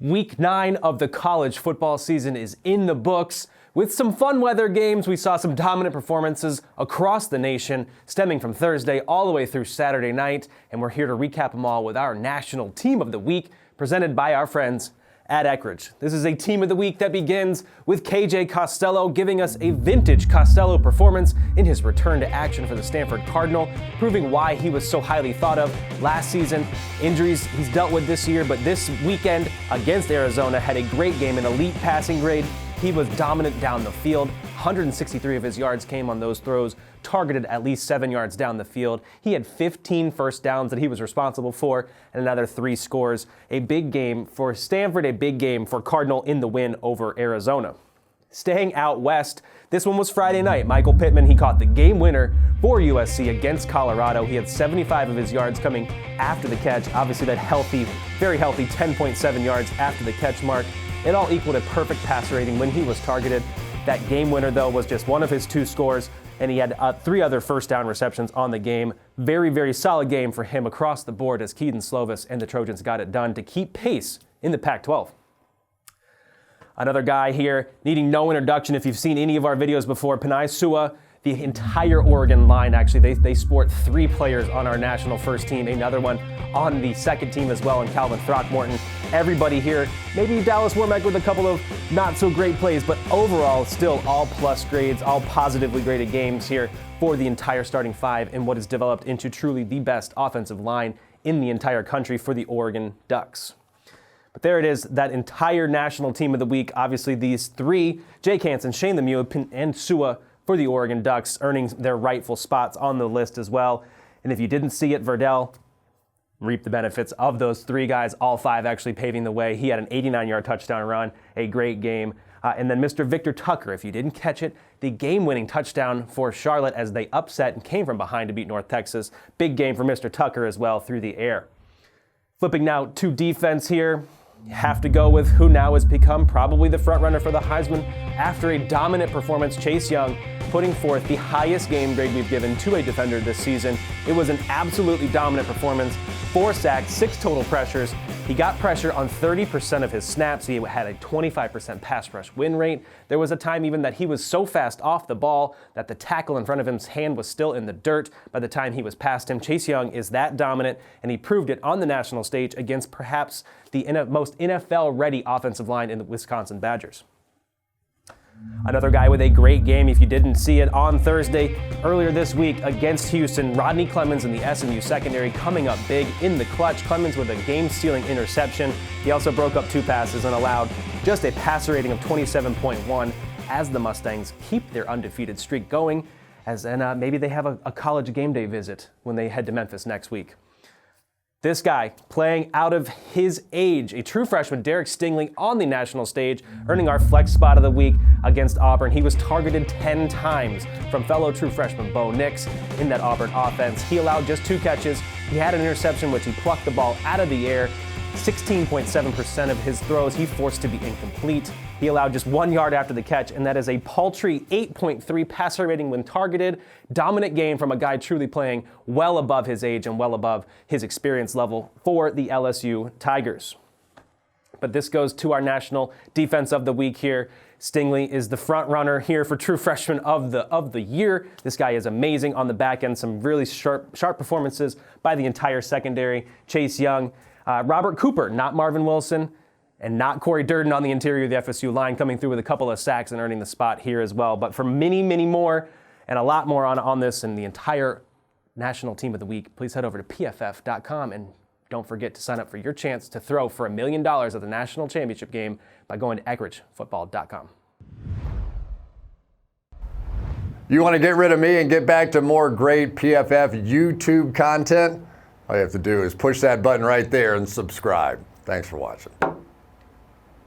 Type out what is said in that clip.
Week 9 of the college football season is in the books. With some fun weather games, we saw some dominant performances across the nation, stemming from Thursday all the way through Saturday night. And we're here to recap them all with our National Team of the Week, presented by our friends at Eckrich. This is a Team of the Week that begins with KJ Costello giving us a vintage Costello performance in his return to action for the Stanford Cardinal, proving why he was so highly thought of last season. Injuries he's dealt with this year, but this weekend against Arizona had a great game, an elite passing grade. He was dominant down the field. 163 of his yards came on those throws, targeted at least 7 yards down the field. He had 15 first downs that he was responsible for, and another 3 scores. A big game for Stanford, a big game for Cardinal in the win over Arizona. Staying out west, this one was Friday night. Michael Pittman, he caught the game winner for USC against Colorado. He had 75 of his yards coming after the catch. Obviously that healthy, very healthy 10.7 yards after the catch mark. It all equaled a perfect passer rating when he was targeted. That game winner, though, was just one of his 2 scores, and he had 3 other first down receptions on the game. Very, very solid game for him across the board as Keaton Slovis and the Trojans got it done to keep pace in the Pac-12. Another guy here needing no introduction if you've seen any of our videos before, Penei Sewell. The entire Oregon line, actually, they sport 3 players on our national first team, another one on the second team as well, and Calvin Throckmorton. Everybody here, maybe Dallas Womack with a couple of not so great plays, but overall still all plus grades, all positively graded games here for the entire starting 5 in what has developed into truly the best offensive line in the entire country for the Oregon Ducks. But there it is, that entire national team of the week. Obviously these 3, Jake Hansen, Shane Lemieux, and Sewell for the Oregon Ducks, earning their rightful spots on the list as well. And if you didn't see it, Verdell reaped the benefits of those 3 guys, all 5 actually paving the way. He had an 89-yard touchdown run, a great game. And then Mr. Victor Tucker, if you didn't catch it, the game-winning touchdown for Charlotte as they upset and came from behind to beat North Texas. Big game for Mr. Tucker as well through the air. Flipping now to defense here. You have to go with who now has become probably the front runner for the Heisman after a dominant performance, Chase Young, putting forth the highest game grade we've given to a defender this season. It was an absolutely dominant performance. 4 sacks, 6 total pressures. He got pressure on 30% of his snaps. He had a 25% pass rush win rate. There was a time even that he was so fast off the ball that the tackle in front of him's hand was still in the dirt by the time he was past him. Chase Young is that dominant, and he proved it on the national stage against perhaps the most NFL-ready offensive line in the Wisconsin Badgers. Another guy with a great game, if you didn't see it, on Thursday earlier this week against Houston, Rodney Clemens in the SMU secondary coming up big in the clutch. Clemens with a game-stealing interception. He also broke up 2 passes and allowed just a passer rating of 27.1 as the Mustangs keep their undefeated streak going, and maybe they have a college game day visit when they head to Memphis next week. This guy playing out of his age, a true freshman, Derek Stingley, on the national stage, earning our flex spot of the week against Auburn. He was targeted 10 times from fellow true freshman Bo Nix in that Auburn offense. He allowed just 2 catches. He had an interception, which he plucked the ball out of the air. 16.7% of his throws he forced to be incomplete. He allowed just 1 yard after the catch, and that is a paltry 8.3 passer rating when targeted. Dominant game from a guy truly playing well above his age and well above his experience level for the LSU Tigers. But this goes to our national defense of the week here. Stingley is the front runner here for true freshman of the year. This guy is amazing on the back end. Some really sharp performances by the entire secondary. Chase Young, Robert Cooper, not Marvin Wilson, and not Corey Durden on the interior of the FSU line, coming through with a couple of sacks and earning the spot here as well. But for many, many more and a lot more on this and the entire national team of the week, please head over to PFF.com and don't forget to sign up for your chance to throw for $1 million at the national championship game by going to EckrichFootball.com. You want to get rid of me and get back to more great PFF YouTube content? All you have to do is push that button right there and subscribe. Thanks for watching.